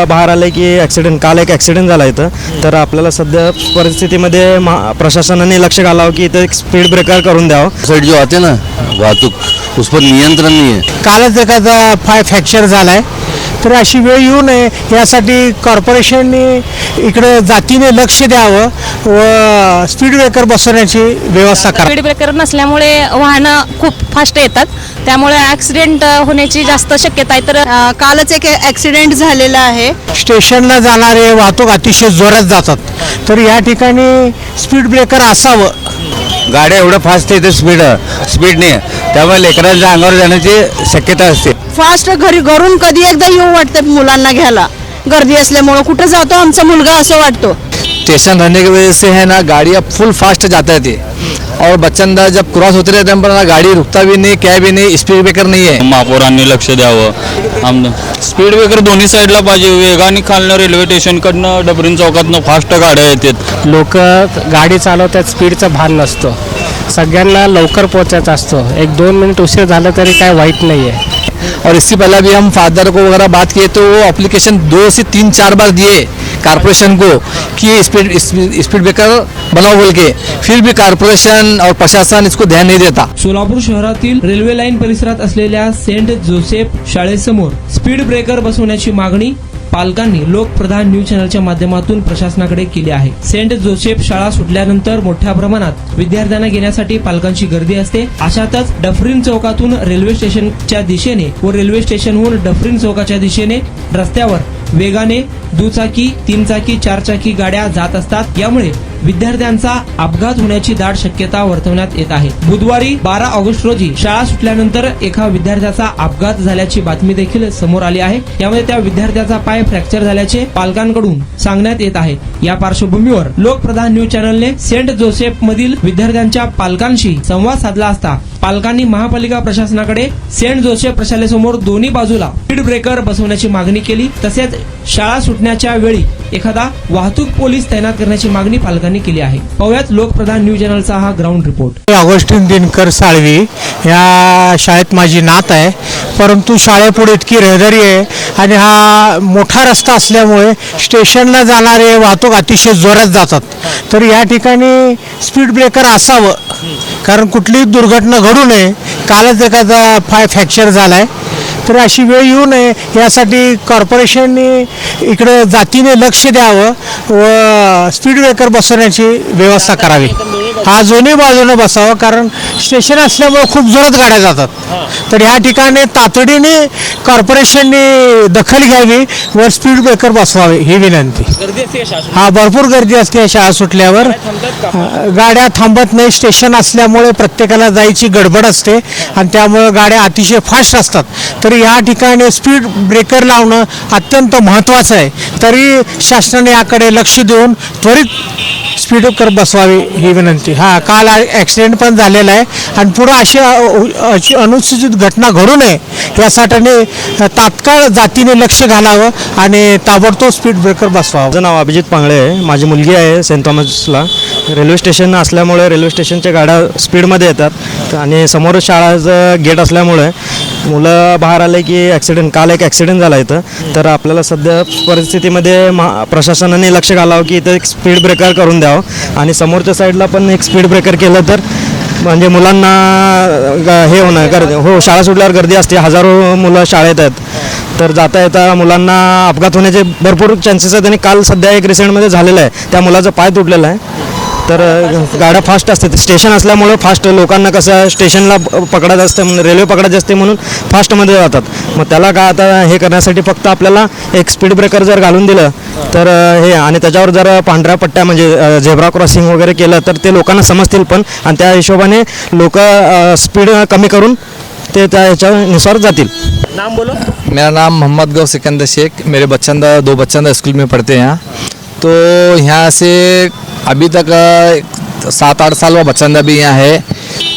मुलं बाहेर आले की काल एक ॲक्सिडेंट झाला इथं. तर आपल्याला सध्या परिस्थितीमध्ये प्रशासनाने लक्ष घालावं की इथं एक स्पीड ब्रेकर करून द्यावं. साइड जो आते ना वाहतूक उस पर नियंत्रण नहीं है. कालच एखादा पाय फ्रॅक्चर झालाय, तर अशी वेळ येऊ नये यासाठी कॉर्पोरेशनने इकडे जातीने लक्ष द्यावं व स्पीड ब्रेकर बसवण्याची व्यवस्था करा. स्पीड ब्रेकर नसल्यामुळे वाहनं खूप फास्ट येतात, त्यामुळे ॲक्सिडेंट होण्याची जास्त शक्यता आहे. तर कालच एक ॲक्सिडेंट झालेला आहे. स्टेशनला जाणारे वाहतूक अतिशय जोरात जातात, तर या ठिकाणी स्पीड ब्रेकर असावं. गाड्या एवढं फास्ट आहे, स्पीड नाही आहे, त्यामुळे लेकरांच्या अंगावर जाण्याची शक्यता असते. फास्ट घरून कधी एकदा येऊ वाटतं मुलांना घ्यायला, गर्दी असल्यामुळं कुठं जातो आमचा मुलगा असं वाटतो. स्टेशन रहने की वजह से है ना गाड़ियाँ फुल फास्ट जाते थे और बच्चंदा जब क्रॉस होते रहते हैं पर ना गाड़ी रुकता भी नहीं, क्या भी नहीं, स्पीड ब्रेकर नहीं है. महापौरांनी लक्ष द्यावं. स्पीड ब्रेकर दोन्ही साईडला पाहिजे. वेगाने खालनं रेल्वे स्टेशनकडनं डबरीन चौकातनं फास्ट गाड्या येतात. लोक गाडी चालवतात, स्पीडचं भान नसतं. सगळ्यांना लवकर पोहोचायचं असतं. 1-2 मिनिट उशीर झालं तरी काय वाईट नाही आहे. और इससे पहले भी हम फादर को वगैरह बात किए तो वो एप्लीकेशन 2 से 3-4 बार दिए कारपोरेशन को कि स्पीड ब्रेकर बनाओ बोल के, फिर भी कारपोरेशन और प्रशासन इसको ध्यान नहीं देता. सोलापूर शहरातील रेल्वे लाईन परिसरात असलेल्या सेंट जोसेफ शाळेसमोर स्पीड ब्रेकर बसवण्याची मागणी पालकांनी लोकप्रधान न्यूज चॅनलच्या माध्यमातून प्रशासनाकडे केली आहे. सेंट जोसेफ शाळा सुटल्यानंतर मोठ्या प्रमाणात विद्यार्थ्यांना घेण्यासाठी पालकांची गर्दी असते. अशातच डफरीन चौकातून रेल्वे स्टेशनच्या दिशेने व रेल्वे स्टेशनहून डफरीन चौकाच्या दिशेने रस्त्यावर वेगाने दुचाकी, 3 चाकी, 4 चाकी गाड्या जात असतात. यामुळे विद्यार्थ्यांचा अपघात होण्याची दाट शक्यता वर्तवण्यात येत आहे. बुधवारी 12 ऑगस्ट रोजी शाळा सुटल्यानंतर एका विद्यार्थ्याचा अपघात झाल्याची बातमी देखील समोर आली आहे. यामध्ये त्या विद्यार्थ्याचा पाय फ्रॅक्चर झाल्याचे पालकांकडून सांगण्यात येत आहे. या पार्श्वभूमीवर लोकप्रधान न्यूज चॅनलने सेंट जोसेफ मधील विद्यार्थ्यांच्या पालकांशी संवाद साधला असता पालकांनी महापालिका प्रशासनाकडे सेंट जोसेफ प्रशालेसमोर दोन्ही बाजूला स्पीड ब्रेकर बसवण्याची मागणी केली. तसेच शाळा सुटण्याच्या वेळी एखादा वाहतूक पोलीस तैनात करण्याची मागणी पालकांनी केली आहे. पाहुयात लोकप्रधान न्यूज चॅनलचा हा ground report. Augustine Dinkar Salvi या शाळेत माझी नात आहे, परंतु शाळेपुढे इतकी रहदारी आहे आणि हा मोठा रस्ता असल्यामुळे स्टेशनला जाणारे वाहतूक अतिशय जोरात जातात. तर या ठिकाणी स्पीड ब्रेकर असावं, कारण कुठलीही दुर्घटना घडू नये. कालच एखादा पाय फ्रॅक्चर झालाय, तर अशी वेळ येऊ नये यासाठी कॉर्पोरेशनने इकडे जातीने लक्ष द्यावं व स्पीड ब्रेकर बसवण्याची व्यवस्था करावी. हा दोन्ही बाजूने बसावं, कारण स्टेशन असल्यामुळे खूप जोरात गाड्या जातात. तर ह्या ठिकाणी तातडीने कॉर्पोरेशनने दखल घ्यावी व स्पीड ब्रेकर बसवावे ही विनंती. हा भरपूर गर्दी असते. शाळा सुटल्यावर गाड्या थांबत नाही. स्टेशन असल्यामुळे प्रत्येकाला जायची गडबड असते आणि त्यामुळे गाड्या अतिशय फास्ट असतात. तर या ठिकाणी स्पीड ब्रेकर लावणं अत्यंत महत्त्वाचं आहे. तरी शासनाने याकडे लक्ष देऊन त्वरित स्पीड ब्रेकर बसवावी ही विनंती. हा काल ॲक्सिडेंट पण झालेला आहे आणि पुढे अशी अनुसूचित घटना घडू नये यासाठी तात्काळ जातीने लक्ष घालावं आणि ताबडतोब स्पीड ब्रेकर बसवावं. माझं नाव अभिजित पांगळे आहे. माझी मुलगी आहे सेंट थॉमसला. रेल्वे स्टेशन असल्यामुळे रेल्वे स्टेशनच्या गाड्या स्पीडमध्ये येतात आणि समोर शाळाचं गेट असल्यामुळे मुलं बाहेर आले की काल एक ॲक्सिडेंट झाला इथं. तर आपल्याला सध्या परिस्थितीमध्ये प्रशासनाने लक्ष घालावं की इथं एक स्पीड ब्रेकर करून द्यावं आणि समोरच्या साईडला पण एक स्पीड ब्रेकर केलं तर म्हणजे मुलांना हे होणं हो शाळा सुटल्यावर गर्दी असते. हजारो मुलं शाळेत आहेत, तर जाता येता मुलांना अपघात होण्याचे भरपूर चान्सेस आहेत. आणि काल सध्या एक रिसेंटमध्ये झालेलं आहे, त्या मुलाचा पाय तुटलेला आहे. तर गाड्या फास्ट असतात. स्टेशन असल्यामुळे फास्ट लोकांना कसं स्टेशनला पकडायचं असतं, रेल्वे पकडायची असते म्हणून फास्टमध्ये जातात. मग त्याला का आता हे करण्यासाठी फक्त आपल्याला एक स्पीड ब्रेकर जर घालून दिलं तर हे आणि त्याच्यावर जर पांढऱ्या पट्ट्या म्हणजे झेब्रा क्रॉसिंग वगैरे केलं तर ते लोकांना समजतील पण, आणि त्या हिशोबाने लोक स्पीड कमी करून ते त्या ह्याच्यानुसार जातील. नाम बोलो. मेरा नाम मोहम्मद गौ सिकंदर शेख. मेरे 2 बच्चंदा स्कूल में पढ़ते हैं यहाँ. तो यहाँ से अभी तक 7-8 साल हुआ बच्चंदा भी यहाँ है.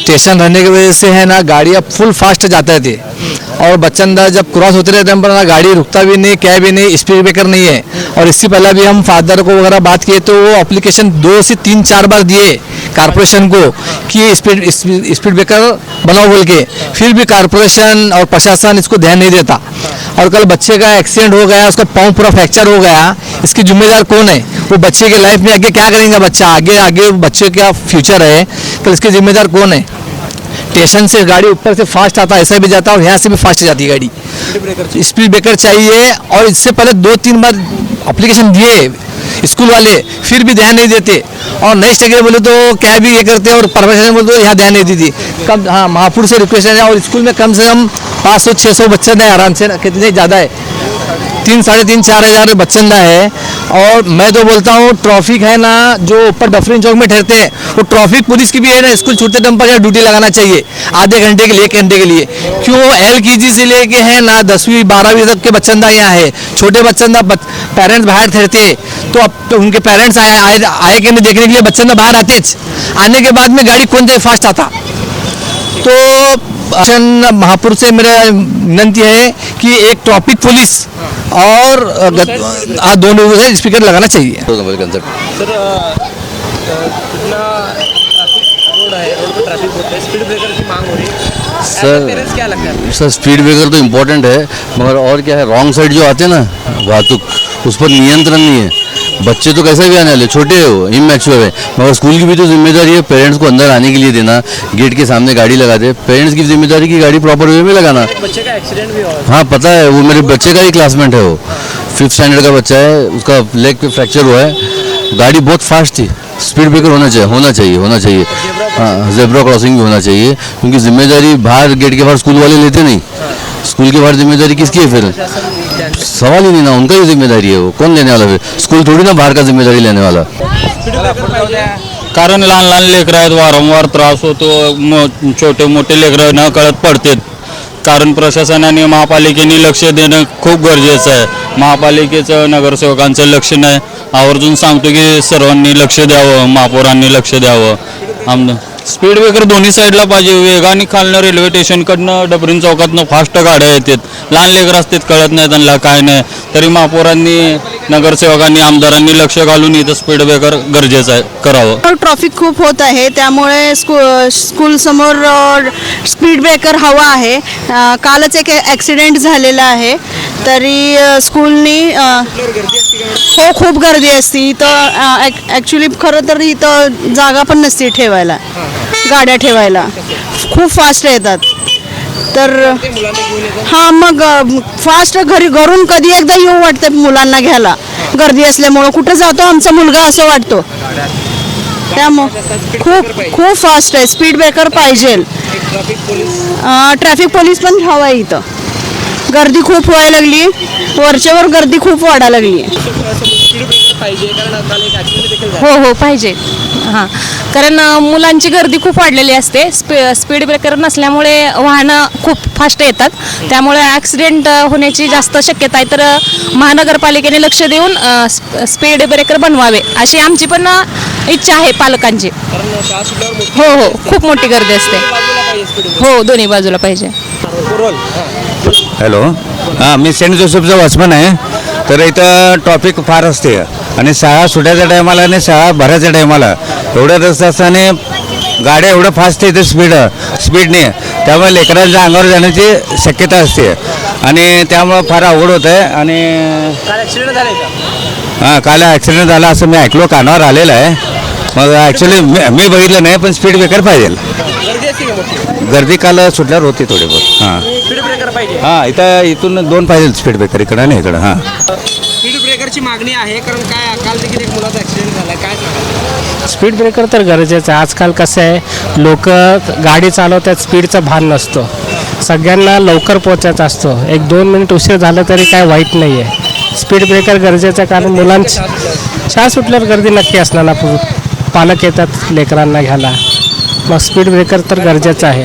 स्टेशन रहने की वजह से है ना गाड़ियाँ फुल फास्ट जाते थे और बच्चंदा जब क्रॉस होते रहते हैं पर ना गाड़ी रुकता भी नहीं, क्या भी नहीं, स्पीड ब्रेकर नहीं है. और इससे पहले भी हम फादर को वगैरह बात किए तो वो एप्लीकेशन 2 से 3-4 बार दिए कारपोरेशन को कि स्पीड ब्रेकर बनाओ बोल के, फिर भी कारपोरेशन और प्रशासन इसको ध्यान नहीं देता. और कल बच्चे का एक्सीडेंट हो गया, उसका पाँव पूरा फ्रैक्चर हो गया, इसकी जिम्मेदार कौन है? वो बच्चे के लाइफ में आगे क्या करेंगे बच्चा, आगे आगे बच्चे का फ्यूचर है, कल इसकी जिम्मेदार कौन है? स्टेशन से गाड़ी ऊपर से फास्ट आता है, ऐसा भी जाता है और यहाँ से भी फास्ट जाती है गाड़ी। स्पीड ब्रेकर चाहिए। और इससे पहले 2-3 बार एप्लीकेशन दिए स्कूल वाले, फिर भी ध्यान नहीं देते। और नेक्स्ट अगर बोले तो क्या भी ये करते हैं, और परमिशन बोले तो यहाँ ध्यान नहीं देती। कब हाँ, महापुर से रिक्वेस्ट है। और स्कूल में कम से कम 500-600 बच्चे हैं आराम से, कितने ज़्यादा है, 3,500-4 हज़ार बच्चंदा है। और मैं तो बोलता हूँ ट्रैफिक है ना, जो ऊपर डफरिन चौक में ठहरते हैं, वो ट्रैफिक पुलिस की भी है ना, स्कूल छूटते टाइम पर ड्यूटी लगाना चाहिए, आधे घंटे के लिए, 1 घंटे के लिए। क्यों LKG से लेके है ना 10वीं 12वीं तक के बच्चंदा यहाँ है, छोटे बच्चंदा पेरेंट्स बाहर ठहरते हैं, तो अब तो उनके पेरेंट्स आए कि नहीं देखने के लिए बच्चंदा बाहर आते, आने के बाद में गाड़ी कौन जाए फास्ट आता। तो महापुर से मेरा विनती है कि एक ट्रैफिक पुलिस और दोनों से स्पीकर लगाना चाहिए। सर स्पीड ब्रेकर तो इम्पोर्टेंट है, मगर और क्या है, रॉन्ग साइड जो आते हैं ना वाहतुक, उस पर नियंत्रण नहीं है। बच्चे तो कैसे भी आने वाले, छोटे हो, इमैच्योर है, मगर स्कूल की भी तो जिम्मेदारी है पेरेंट्स को अंदर आने के लिए देना, गेट के सामने गाड़ी लगा दे, पेरेंट्स की जिम्मेदारी की गाड़ी प्रॉपर वे में लगाना। बच्चे का एक्सीडेंट भी हुआ। हाँ पता है, वो मेरे बच्चे का ही क्लासमेट है, वो 5th स्टैंडर्ड का बच्चा है, उसका लेग पे फ्रैक्चर हुआ है। गाड़ी बहुत फास्ट थी, स्पीड ब्रेकर होना चाहिए। हाँ, जेब्रा क्रॉसिंग भी होना चाहिए, क्योंकि जिम्मेदारी बाहर गेट के बाहर स्कूल वाले लेते नहीं। स्कूल के बाहर जिम्मेदारी किसकी है फिर? सवाल ही नहीं ना, उनका ही जिम्मेदारी है, वो कौन लेने वाला फिर? स्कूल थोड़ी ना बाहर का जिम्मेदारी लेने वाला। कारण लहान लहान लेकरं आहेत, वारंवार त्रास होतो, छोटे मोठे लेकरं न कळत पडतात। कारण प्रशासनाने महापालिकेने लक्ष देणं खूप गरजेचं आहे। महापालिकेचं नगरसेवकांचं लक्ष नाही, आवर्जून सांगतो की सर्वांनी लक्ष द्यावं, महापौरांनी लक्ष द्यावं। स्पीड ब्रेकर दोन्ही साईडला पाहिजे, वेगाने खालनं रेल्वे स्टेशनकडनं डबरीन चौकातनं फास्ट गाड्या येतात, लहान लेकरं असतात, कळत नाही त्यांना काय नाही, तरी महापौरांनी नगरसेवकांनी आमदारांनी लक्ष घालून इथं स्पीड ब्रेकर गरजेचं आहे करावं। ट्रॅफिक खूप होत आहे, त्यामुळे स्कूल समोर स्पीड ब्रेकर हवा आहे। कालच एक ॲक्सिडेंट झालेला आहे, तरी स्कूलनी हो खूप गर्दी असते इथं। ॲक्च्युली खरं तर इथं जागा पण नसते ठेवायला, गाड्या ठेवायला, खूप फास्ट येतात। तर हां, मग फास्ट घरून कधी एकदा येऊ वाटतं मुलांना घ्यायला, गर्दी असल्यामुळं कुठं जातो आमचा मुलगा असं वाटतो। त्यामुळं खूप फास्ट आहे, स्पीड ब्रेकर पाहिजे। ट्रॅफिक पोलीस पण हवा आहे इथं, गर्दी खूप व्हायला लागली, वरच्यावर गर्दी खूप वाढायला लागली। हो पाहिजे। हां, कारण मुलांची गर्दी खूप वाढलेली असते, स्पीड ब्रेकर नसल्यामुळे वाहनं खूप फास्ट येतात, त्यामुळे ॲक्सिडेंट होण्याची जास्त शक्यता आहे। तर महानगरपालिकेने लक्ष देऊन स्पीड ब्रेकर बनवावे अशी आमची पण इच्छा आहे पालकांची। हो खूप मोठी गर्दी असते। हो, दोन्ही बाजूला पाहिजे। हॅलो, हां, मी सेंट जोसेफचा वॉचमन आहे। तर इथं ट्रॉफिक फार असते, आणि शाळा सुटायच्या टायमाला आणि शाळा भरायच्या टायमाला एवढ्या रस्ता असताना गाड्या एवढं फास्ट आहे, इथं स्पीडने, त्यामुळे लेकरांच्या अंगावर जाण्याची शक्यता असते, आणि त्यामुळं फार अवघड होत आहे। आणि हां, काल ॲक्सिडेंट झाला असं मी ऐकलो, कानावर आलेलं आहे। मग ॲक्च्युली मी बघितलं नाही, पण स्पीड ब्रेकर पाहिजे। गर्दी काल सुटल्यावर होती थोडी बहुत। हां, स्पीड ब्रेकर पाहिजे। हां, इथून 2 पाहिजे स्पीड ब्रेकर, इकडं आणि इकडं। हां, स्पीड ब्रेकरची मागणी आहे, कारण काय काल देखील एक मुलाचा ॲक्सिडेंट झाला, काय सांगा? स्पीड ब्रेकर तर गरजेचं आहे। आजकाल कसं आहे, लोक गाडी चालवतात, स्पीडचा भान नसतो, सगळ्यांना लवकर पोहोचायचा असतो, 1-2 मिनिट उशीर झालं तरी काय वाईट नाही आहे। स्पीड ब्रेकर गरजेचं आहे, कारण मुलांची शाळा सुटल्यावर गर्दी नक्की असणार ना, पालक येतात लेकरांना घ्यायला, मग स्पीड ब्रेकर तर गरजेचं आहे।